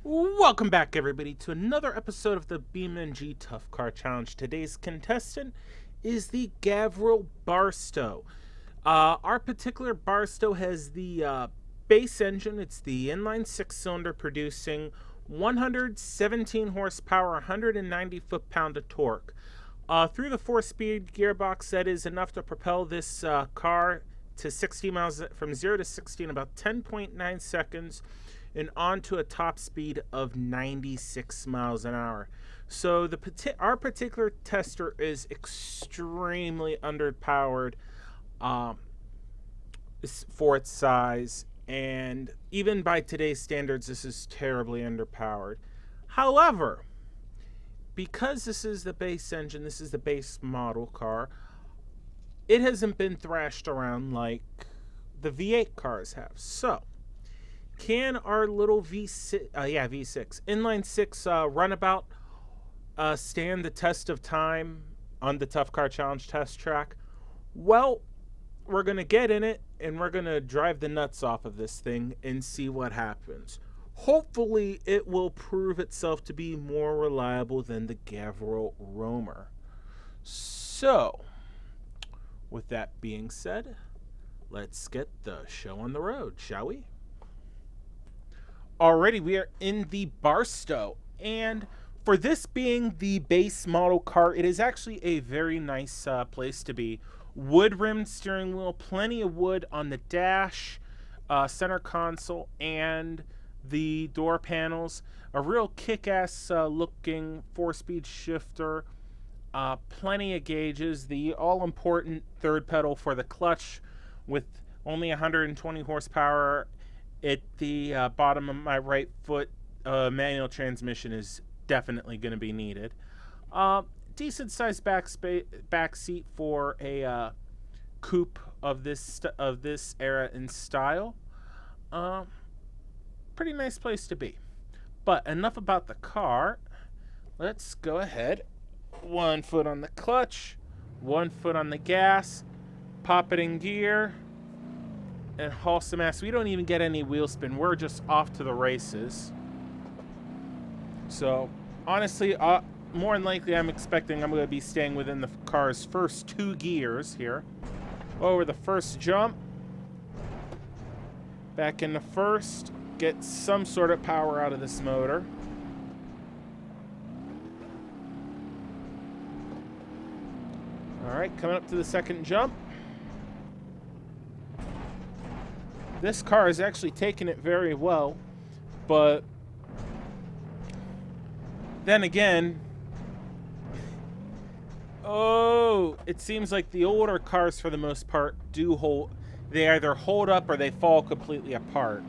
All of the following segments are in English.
Welcome back, everybody, to another episode of the BeamNG Tough Car Challenge. Today's contestant is the Gavril Barstow. Our particular Barstow has the base engine. It's the inline 6-cylinder producing 117 horsepower, 190 foot-pound of torque. Through the 4-speed gearbox, that is enough to propel this car to 60 miles from 0 to 60 in about 10.9 seconds. And onto a top speed of 96 miles an hour. So our particular tester is extremely underpowered for its size, and even by today's standards, this is terribly underpowered. However, because this is the base engine, this is the base model car, it hasn't been thrashed around like the V8 cars have. So, can our little V6 inline 6 runabout stand the test of time on the Tough Car Challenge test track? Well, we're going to get in it and we're going to drive the nuts off of this thing and see what happens. Hopefully, it will prove itself to be more reliable than the Gavril Roamer. So, with that being said, let's get the show on the road, shall we? Already, we are in the Barstow, and for this being the base model car, it is actually a very nice place to be. Wood-rimmed steering wheel, plenty of wood on the dash, center console, and the door panels. A real kick-ass looking 4-speed shifter, plenty of gauges, the all-important third pedal for the clutch with only 120 horsepower. At the bottom of my right foot, manual transmission is definitely going to be needed. Decent sized back seat for a coupe of this era and style. Pretty nice place to be. But enough about the car. Let's go ahead. 1 foot on the clutch, 1 foot on the gas, pop it in gear, and haul some ass. We don't even get any wheel spin. We're just off to the races. So, honestly, more than likely, I'm expecting I'm going to be staying within the car's first 2 gears here. Over the first jump. Back in the first. Get some sort of power out of this motor. Alright, coming up to the second jump. This car is actually taking it very well, but then again, it seems like the older cars for the most part they either hold up or they fall completely apart.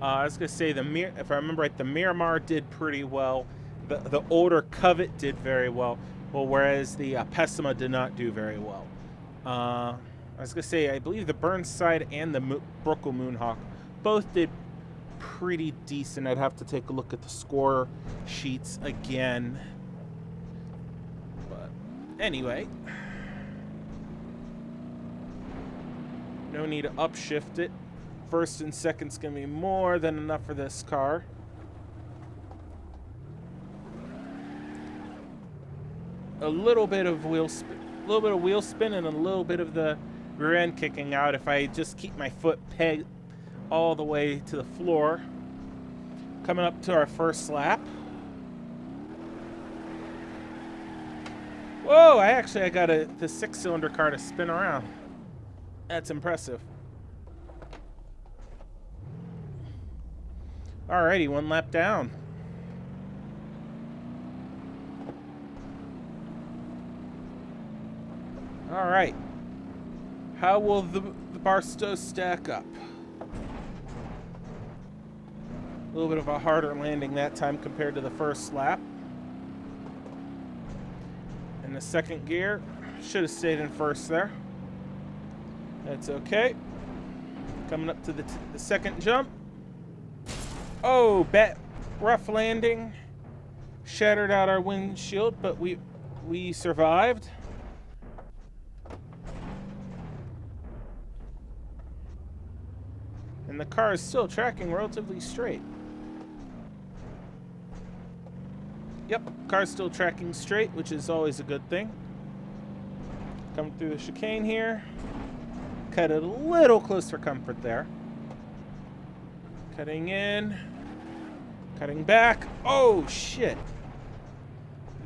I was going to say, if I remember right, the Miramar did pretty well. The older Covet did very well, whereas the Pessima did not do very well. I was going to say, I believe the Burnside and the Brookle Moonhawk both did pretty decent. I'd have to take a look at the score sheets again. But anyway, no need to upshift it. First and second's going to be more than enough for this car. A little bit of wheel spin and a little bit of the rear end kicking out if I just keep my foot pegged all the way to the floor. Coming up to our first lap. Whoa, I got the 6-cylinder car to spin around. That's impressive. Alrighty, 1 lap down. Alright. How will the Barstow stack up? A little bit of a harder landing that time compared to the first lap. In the second gear, should have stayed in first there. That's okay. Coming up to the second jump. Oh, rough landing. Shattered out our windshield, but we survived. And the car is still tracking relatively straight. Yep, car's still tracking straight, which is always a good thing. Coming through the chicane here. Cut it a little close for comfort there. Cutting in. Cutting back. Oh, shit.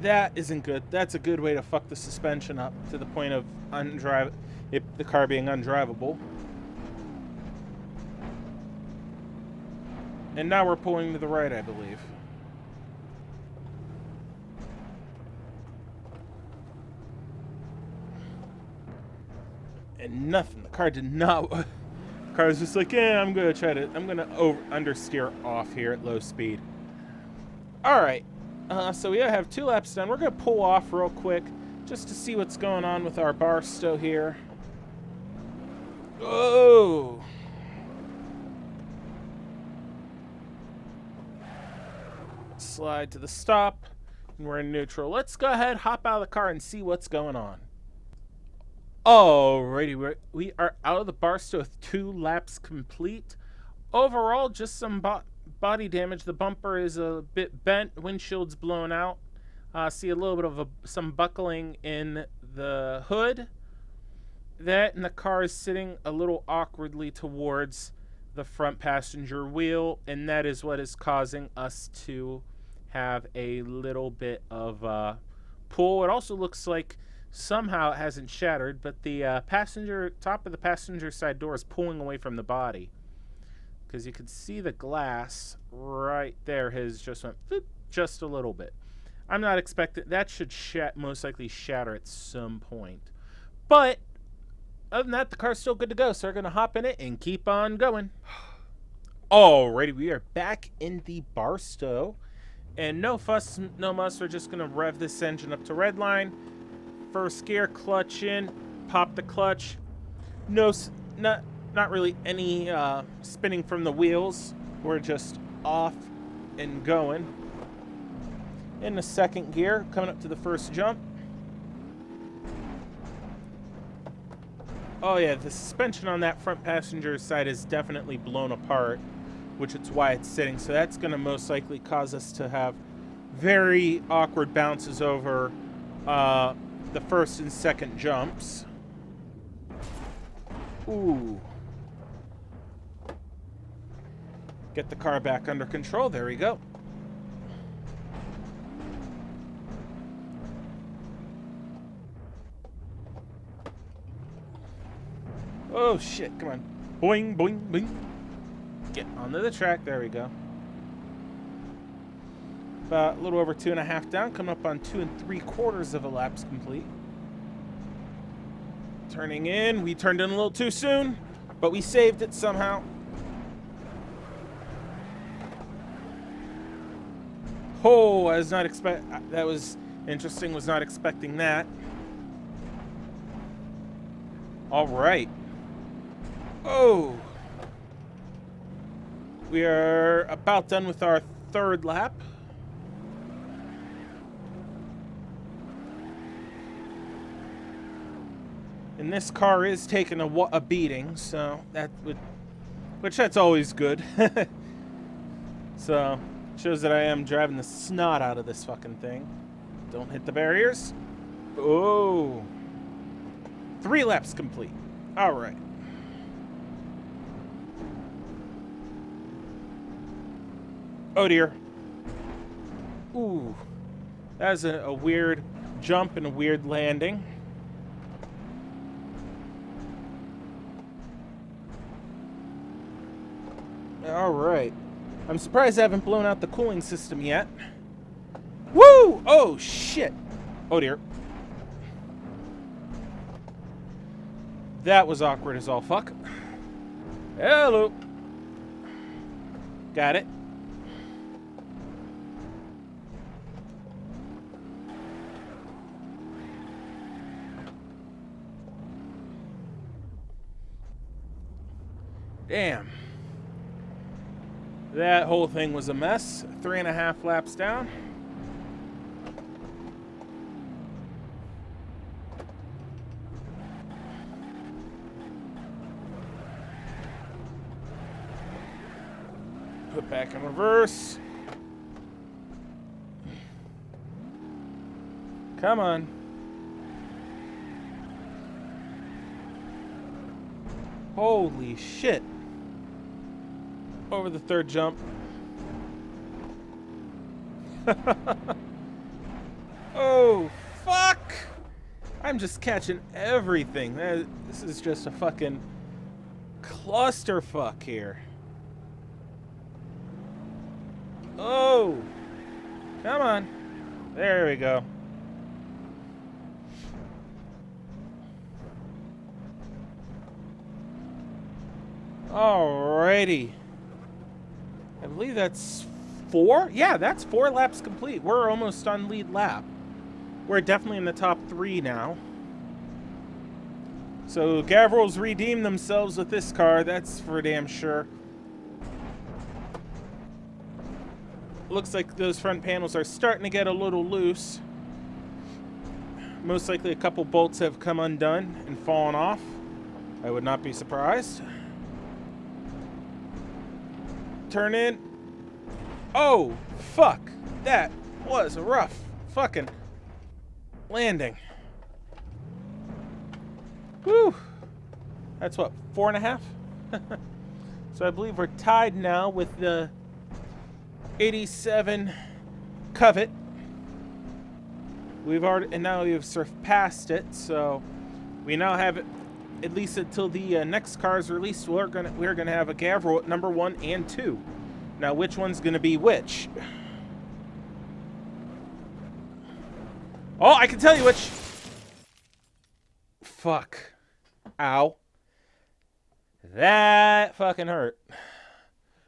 That isn't good. That's a good way to fuck the suspension up to the point of the car being undrivable. And now we're pulling to the right, I believe. And nothing. The car did not. The car was just like, yeah, I'm gonna understeer off here at low speed. All right. So we have 2 laps done. We're gonna pull off real quick just to see what's going on with our Barstow here. Oh. Slide to the stop, and we're in neutral. Let's go ahead, hop out of the car, and see what's going on. Alrighty, we are out of the Barstow with 2 laps complete. Overall, just some body damage. The bumper is a bit bent, windshield's blown out. See a little bit of some buckling in the hood. That, and the car is sitting a little awkwardly towards the front passenger wheel, and that is what is causing us to have a little bit of pull. It also looks like somehow it hasn't shattered, but the top of the passenger side door is pulling away from the body, because you can see the glass right there has just went just a little bit. I'm not expecting that should most likely shatter at some point, but other than that, the car's still good to go, so we're gonna hop in it and keep on going. Alrighty, we are back in the Barstow, and no fuss, no muss. We're just gonna rev this engine up to redline. First gear, clutch in, pop the clutch. No, not really any spinning from the wheels. We're just off and going. In the second gear, coming up to the first jump. Oh yeah, the suspension on that front passenger side is definitely blown apart, which is why it's sitting. So that's going to most likely cause us to have very awkward bounces over the first and second jumps. Ooh. Get the car back under control. There we go. Oh shit, come on. Boing, boing, boing. Get onto the track. There we go. About a little over 2.5 down, coming up on 2 3/4 of a lap's complete. Turning in. We turned in a little too soon, but we saved it somehow. Oh, I was not that was interesting. Was not expecting that. All right. Oh. We are about done with our 3rd lap. And this car is taking a beating, so that's always good. So, shows that I am driving the snot out of this fucking thing. Don't hit the barriers. Oh. 3 laps complete. All right. Oh dear. Ooh. That was a weird jump and a weird landing. All right. I'm surprised I haven't blown out the cooling system yet. Woo! Oh, shit. Oh, dear. That was awkward as all fuck. Hello. Got it. Damn. That whole thing was a mess. 3.5 laps down. Put back in reverse. Come on. Holy shit. Over the third jump. Oh, fuck! I'm just catching everything. This is just a fucking clusterfuck here. Oh! Come on. There we go. Alrighty. I believe that's 4? Yeah, that's 4 laps complete. We're almost on lead lap. We're definitely in the top 3 now. So Gavril's redeemed themselves with this car, that's for damn sure. Looks like those front panels are starting to get a little loose. Most likely a couple bolts have come undone and fallen off. I would not be surprised. Turn in. Oh, fuck. That was a rough fucking landing. Whew. That's what, 4.5? So I believe we're tied now with the 87 Covet. And now we've surpassed it, so we now have it at least until the next car is released. We're gonna have a Gavril at number 1 and 2. Now, which one's gonna be which? Oh, I can tell you which. Fuck. Ow. That fucking hurt.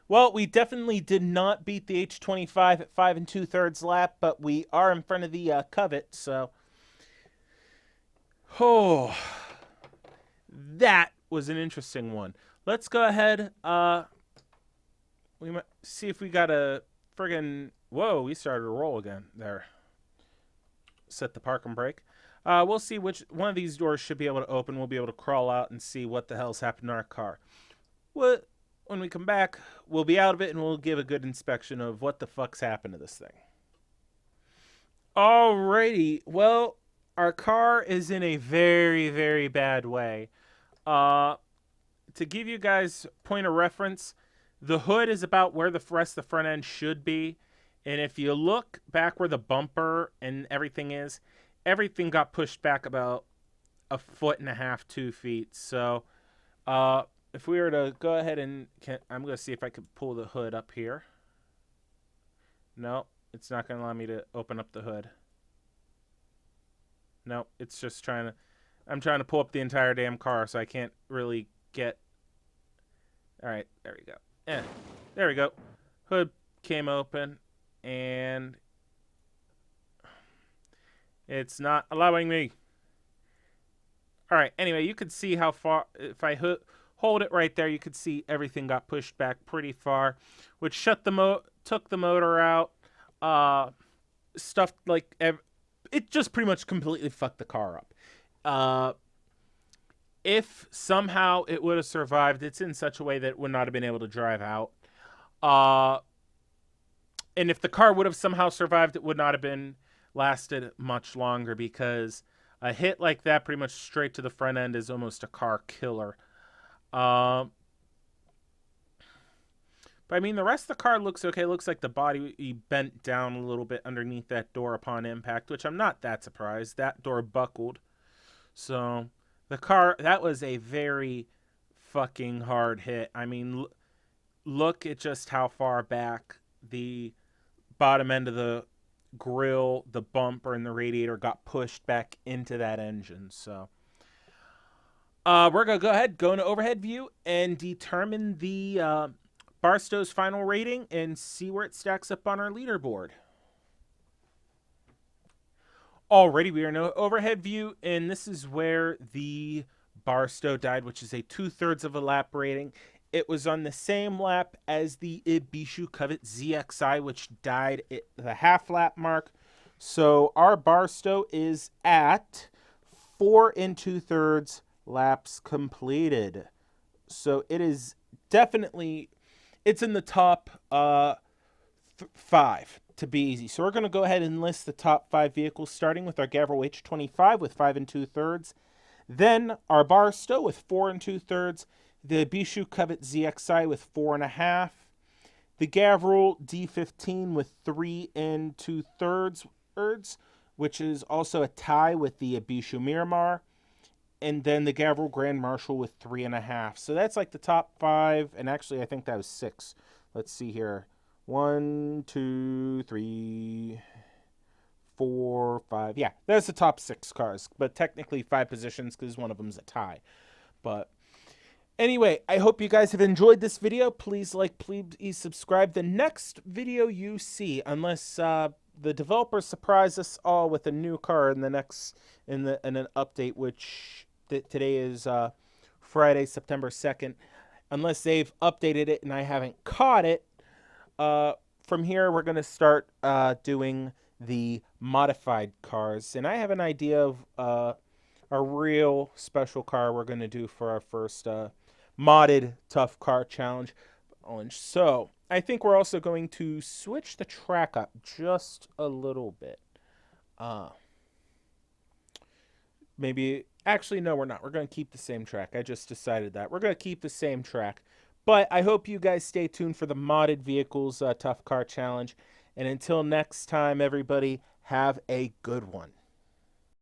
Well, we definitely did not beat the H25 at 5 2/3 lap, but we are in front of the Covet, so. Oh. That was an interesting one. Let's go ahead. We might see if we got a friggin'. Whoa, we started to roll again there. Set the park and brake. We'll see which one of these doors should be able to open. We'll be able to crawl out and see what the hell's happened to our car. When we come back, we'll be out of it and we'll give a good inspection of what the fuck's happened to this thing. Alrighty. Well, our car is in a very, very bad way. To give you guys a point of reference, the hood is about where the rest of the front end should be. And if you look back where the bumper and everything is, everything got pushed back about 1.5 to 2 feet. So if we were to go ahead and... I'm going to see if I could pull the hood up here. No, it's not going to allow me to open up the hood. No, it's just trying to... I'm trying to pull up the entire damn car, so I can't really get... All right, there we go. There we go. Hood came open, and it's not allowing me. All right, anyway, you can see how far... If I hold it right there, you could see everything got pushed back pretty far, which took the motor out. Stuff like... It just pretty much completely fucked the car up. If somehow it would have survived, it's in such a way that it would not have been able to drive out. And if the car would have somehow survived, it would not have been lasted much longer, because a hit like that pretty much straight to the front end is almost a car killer. But I mean, the rest of the car looks okay. It looks like the body bent down a little bit underneath that door upon impact, which I'm not that surprised. That door buckled. So the car, that was a very fucking hard hit. I mean, look at just how far back the bottom end of the grill, the bumper, and the radiator got pushed back into that engine. So we're going to go ahead, go into overhead view, and determine the Barstow's final rating and see where it stacks up on our leaderboard. Alrighty, we are in overhead view, and this is where the Barstow died, which is a 2/3 of a lap rating. It was on the same lap as the Ibishu Covet ZXI, which died at the half lap mark. So our Barstow is at 4 2/3 laps completed. So it is definitely... It's in the top 5 to be easy. So we're going to go ahead and list the top 5 vehicles, starting with our Gavril H25 with 5 2/3. Then our Barstow with 4 2/3. The Bishu Covet ZXI with 4.5. The Gavril D15 with 3 2/3, which is also a tie with the Bishu Miramar. And then the Gavril Grand Marshal with 3.5. So that's like the top 5. And actually, I think that was 6. Let's see here. 1, 2, 3, 4, 5. Yeah, that's the top 6 cars. But technically 5 positions because one of them's a tie. But anyway, I hope you guys have enjoyed this video. Please like, please subscribe. The next video you see, unless the developers surprise us all with a new car in the next in an update, which today is Friday, September 2nd. Unless they've updated it and I haven't caught it, from here we're going to start doing the modified cars. And I have an idea of a real special car we're going to do for our first modded tough car challenge. So I think we're also going to switch the track up just a little bit. Maybe, actually, no, we're not. We're going to keep the same track. I just decided that. We're going to keep the same track. But I hope you guys stay tuned for the modded vehicles tough car challenge. And until next time, everybody, have a good one.